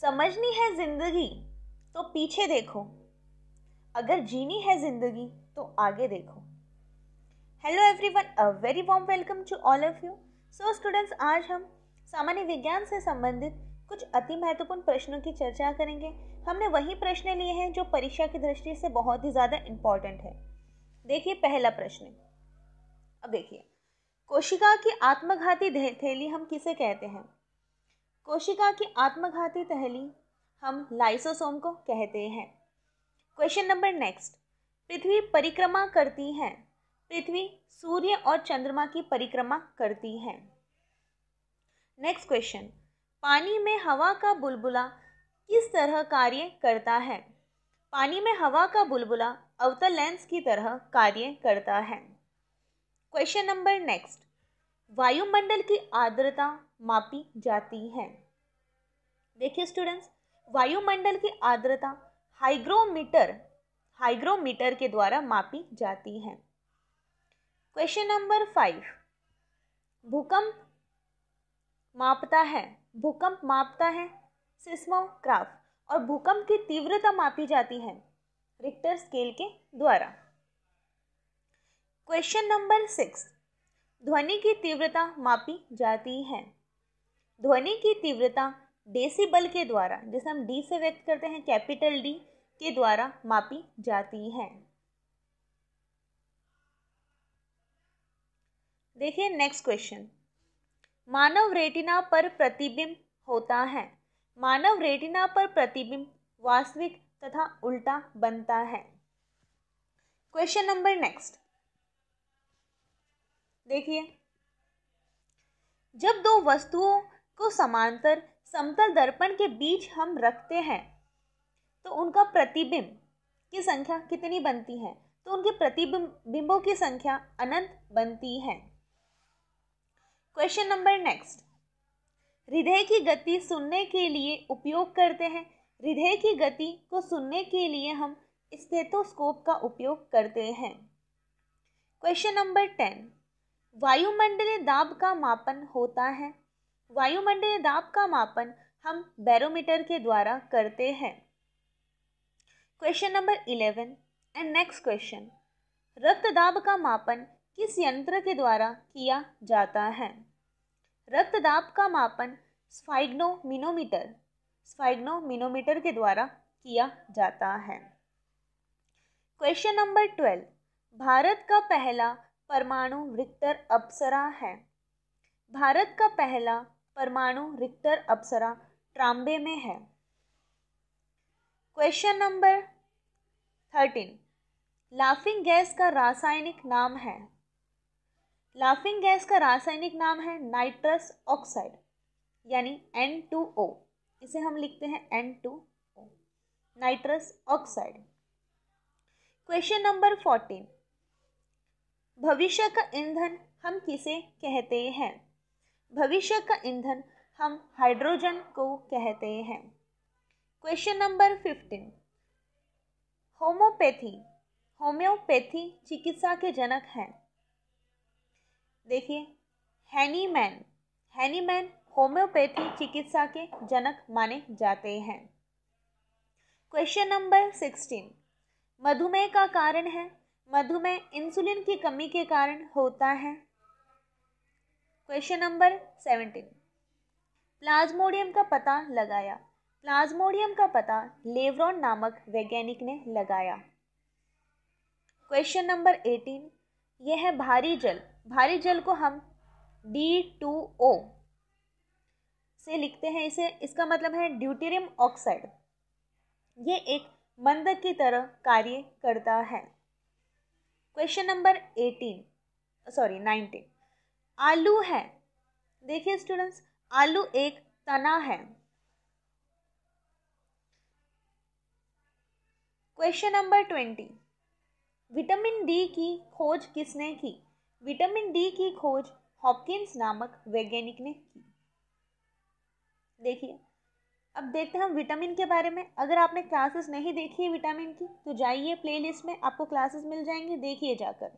समझनी है जिंदगी तो पीछे देखो, अगर जीनी है जिंदगी तो आगे देखो। Hello everyone, a very warm welcome to all of you. So students, आज हम सामान्य विज्ञान से संबंधित कुछ अति महत्वपूर्ण प्रश्नों की चर्चा करेंगे। हमने वही प्रश्न लिए हैं जो परीक्षा की दृष्टि से बहुत ही ज़्यादा इम्पोर्टेंट है। देखिए पहला प्रश्न। अब देखिए, कोशिका की आत्मघाती थैली हम किसे कहते हैं? कोशिका की आत्मघाती थैली हम लाइसोसोम को कहते हैं। Question number next. पृथ्वी परिक्रमा करती है। पृथ्वी सूर्य और चंद्रमा की परिक्रमा करती है। Next question. पानी में हवा का बुलबुला किस तरह कार्य करता है? पानी में हवा का बुलबुला अवतल लेंस की तरह कार्य करता है। Question number next. वायुमंडल की आर्द्रता मापी जाती है। देखिए स्टूडेंट्स, वायुमंडल की आर्द्रता हाइग्रोमीटर के द्वारा मापी जाती है। Question number 5। भूकंप मापता है सिस्मोग्राफ, और भूकंप की तीव्रता मापी जाती है रिक्टर स्केल के द्वारा। Question number 6। ध्वनि की तीव्रता मापी जाती है। ध्वनि की तीव्रता डेसिबल के द्वारा, जिसे हम डी से व्यक्त करते हैं, कैपिटल डी के द्वारा मापी जाती है। देखिए नेक्स्ट क्वेश्चन। मानव रेटिना पर प्रतिबिंब होता है। मानव रेटिना पर प्रतिबिंब वास्तविक तथा उल्टा बनता है। Question number next. देखिए, जब दो वस्तुओं को समांतर समतल दर्पण के बीच हम रखते हैं तो उनका प्रतिबिंब की संख्या कितनी बनती है? तो उनके प्रतिबिंबों की संख्या अनंत बनती है। Question number next. हृदय की गति सुनने के लिए उपयोग करते हैं। हृदय की गति को सुनने के लिए हम स्टेथोस्कोप का उपयोग करते हैं। Question number 10। वायुमंडलीय दाब का मापन होता है। वायुमंडलीय दाब का मापन हम बैरोमीटर के द्वारा करते हैं। Question number 11 and next question. रक्तदाब का मापन किस यंत्र के द्वारा किया जाता है? रक्तदाब का मापन स्फाइग्नोमीटर के द्वारा किया जाता है। Question number 12। भारत का पहला परमाणु रिक्टर अप्सरा है। भारत का पहला परमाणु रिक्टर अप्सरा ट्रांबे में है। Question number 13। लाफिंग गैस का रासायनिक नाम है। लाफिंग गैस का रासायनिक नाम है नाइट्रस ऑक्साइड, यानी N2O। इसे हम लिखते हैं N2O, nitrous oxide. Question number 14। भविष्य का ईंधन हम किसे कहते हैं? भविष्य का ईंधन हम हाइड्रोजन को कहते हैं। Question number 15। होम्योपैथी चिकित्सा के जनक हैं। देखिए, हैनीमैन होम्योपैथी चिकित्सा के जनक माने जाते हैं। Question number 16। मधुमेह का कारण है। मधुमेह इंसुलिन की कमी के कारण होता है। Question number 17। प्लाज्मोडियम का पता लगाया। प्लाज्मोडियम का पता लेवरॉन नामक वैज्ञानिक ने लगाया। Question number 18। यह है भारी जल। भारी जल को हम D2O से लिखते हैं। इसका मतलब है ड्यूटेरियम ऑक्साइड। ये एक मंदक की तरह कार्य करता है। Question number 19। आलू है। देखिए स्टूडेंट्स, आलू एक तना है। Question number 20। विटामिन डी की खोज किसने की? विटामिन डी की खोज हॉपकिंस नामक वैज्ञानिक ने की। देखिए, अब देखते हैं हम विटामिन के बारे में। अगर आपने क्लासेस नहीं देखी है विटामिन की तो जाइए प्लेलिस्ट में, आपको क्लासेस मिल जाएंगी, देखिए जाकर।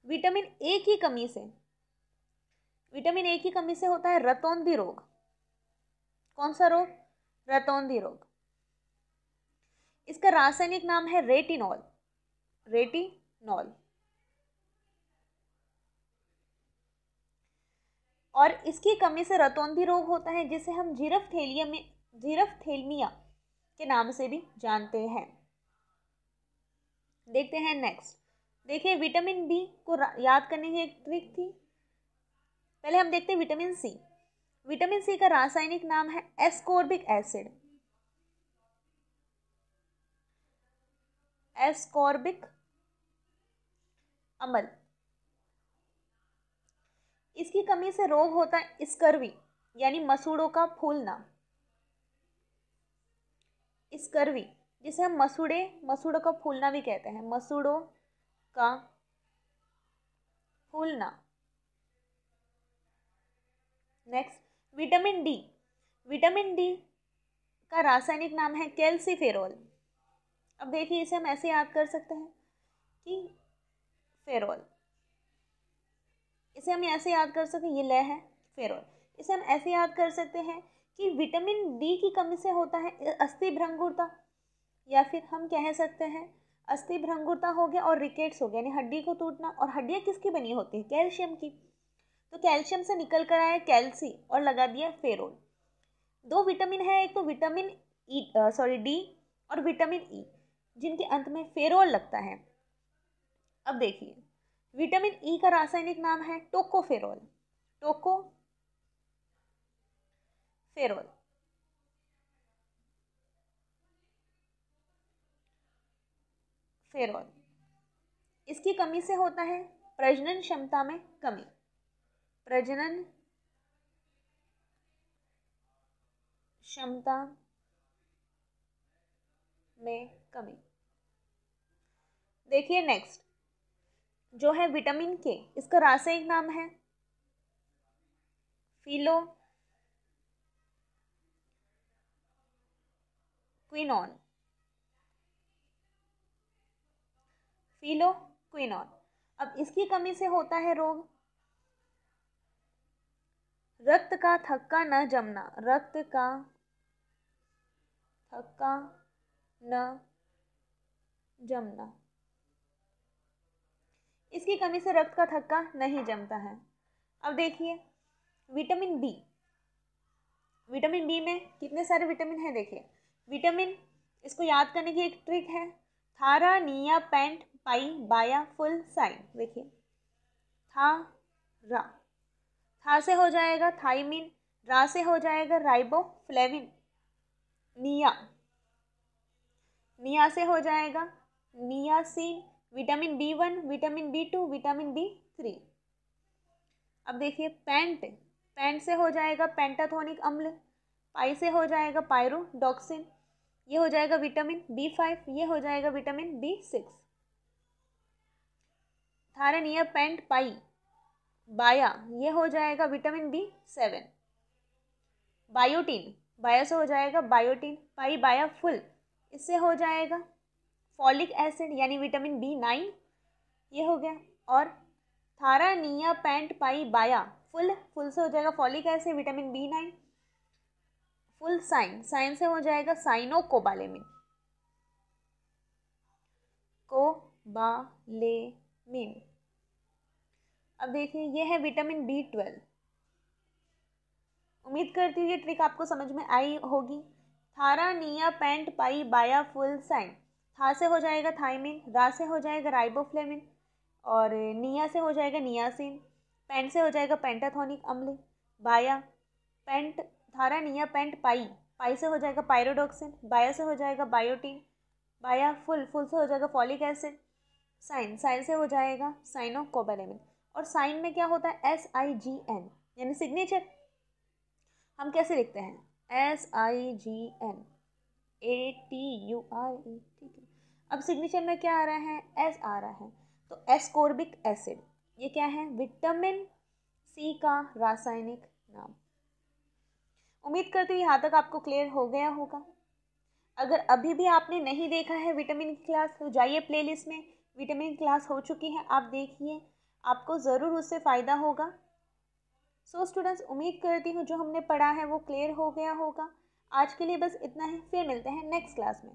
विटामिन ए की कमी से होता है रतौंधी रोग। कौन सा रोग? रतौंधी रोग। इसका रासायनिक नाम है रेटिनॉल। रेटिनॉल। और इसकी कमी से रतौंधी रोग होता है, जिसे हम जीरफ्थेल्मिया के नाम से भी जानते हैं। देखते हैं नेक्स्ट। देखिए विटामिन बी को याद करने की एक ट्रिक थी। पहले हम देखते हैं विटामिन सी। विटामिन सी का रासायनिक नाम है एस्कॉर्बिक एसिड। एस्कॉर्बिक अम्ल। इसकी कमी से रोग होता है स्कर्वी, यानी मसूड़ों का फूलना। स्कर्वी, जिसे हम मसूड़ों का फूलना भी कहते हैं। मसूड़ों का फूलना। Next vitamin D. Vitamin D का रासायनिक नाम है कैल्सीफेरॉल। अब देखिए इसे हम ऐसे याद कर सकते हैं कि फेरॉल, इसे हम ऐसे याद कर सकते हैं, ये लय है फेरॉल। इसे हम ऐसे याद कर सकते हैं कि विटामिन डी की कमी से होता है अस्थि भंगुरता, या फिर हम कह सकते हैं अस्थि भंगुरता हो गया और रिकेट्स हो गया, यानी हड्डी को टूटना। और हड्डियां किसकी बनी होती है? कैल्शियम की। तो कैल्शियम से निकल कर आया कैल्सी और लगा दिया फेरोल। दो विटामिन है, एक तो विटामिन डी और विटामिन ई, जिनके अंत में फेरोल लगता है। अब देखिए विटामिन ई का रासायनिक नाम है टोकोफेरोल। टोकोफेरोल। फेरोल। इसकी कमी से होता है प्रजनन क्षमता में कमी। प्रजनन क्षमता में कमी। देखिए नेक्स्ट जो है विटामिन के, इसका रासायनिक नाम है फिलोक्विनोन। फिलोक्विनोन। अब इसकी कमी से होता है रोग रक्त का थक्का न जमना। रक्त का थक्का न जमना। इसकी कमी से रक्त का थक्का नहीं जमता है। अब देखिए विटामिन बी। विटामिन बी में कितने सारे विटामिन हैं? देखिए विटामिन, इसको याद करने की एक ट्रिक है, थारा निया पेंट पाई बाया फुल साइन। देखिए थारा, था से हो जाएगा थाइमिन, रा से हो जाएगा राइबोफ्लेविन, निया, निया से हो जाएगा niacin, vitamin B1, vitamin B2, vitamin B3। अब देखिए पेंट, पेंट से हो जाएगा पेंटाथोनिक अम्ल, पाई से हो जाएगा पायरोडॉक्सिन, ये हो जाएगा विटामिन B5, ये हो जाएगा विटामिन B6। थारानिया पेंट पाई बाया, ये हो जाएगा विटामिन B7। बायोटीन, बाया से हो जाएगा बायोटीन, पाई बाया फुल, इससे हो जाएगा फॉलिक एसिड यानी विटामिन B9, ये हो गया। और थारानिया पेंट पाई बाया फुल, फुल से हो जाएगा folic acid vitamin B9। Full sign, sign से हो जाएगा साइनोकोबालेमिन, कोबालेमिन। अब देखिए ये है विटामिन B12। उम्मीद करती हूँ ये ट्रिक आपको समझ में आई होगी। थारानिया पेंट पाई बाया फुल साइन, था से हो जाएगा थाइमिन, रा से हो जाएगा राइबोफ्लेविन, और निया से हो जाएगा नियासिन, पेंट से हो जाएगा पेंटाथोनिक अम्ल, बाया पेंट, थारानिया पेंट पाई, पाई से हो जाएगा पायरोडॉक्सिन, बाया से हो जाएगा बायोटीन, बाया फुल, फुल से हो जाएगा फॉलिक एसिड, साइन, साइन से हो जाएगा साइनोकोबालेमिन। और साइन में क्या होता है? SIGN, यानी सिग्नेचर। हम कैसे लिखते हैं? SIGN ATURE। ठीक है, अब सिग्नेचर में क्या आ रहा है? S आ रहा है, तो एस्कॉर्बिक एसिड। ये क्या है? विटामिन सी का रासायनिक नाम। उम्मीद करती हूँ यहाँ तक आपको क्लियर हो गया होगा। अगर अभी भी आपने नहीं देखा है विटामिन की क्लास, तो जाइए प्लेलिस्ट में, विटामिन क्लास हो चुकी है, आप देखिए, आपको ज़रूर उससे फ़ायदा होगा। सो स्टूडेंट्स, उम्मीद करती हूँ जो हमने पढ़ा है वो क्लियर हो गया होगा। आज के लिए बस इतना ही, फिर मिलते हैं नेक्स्ट क्लास में।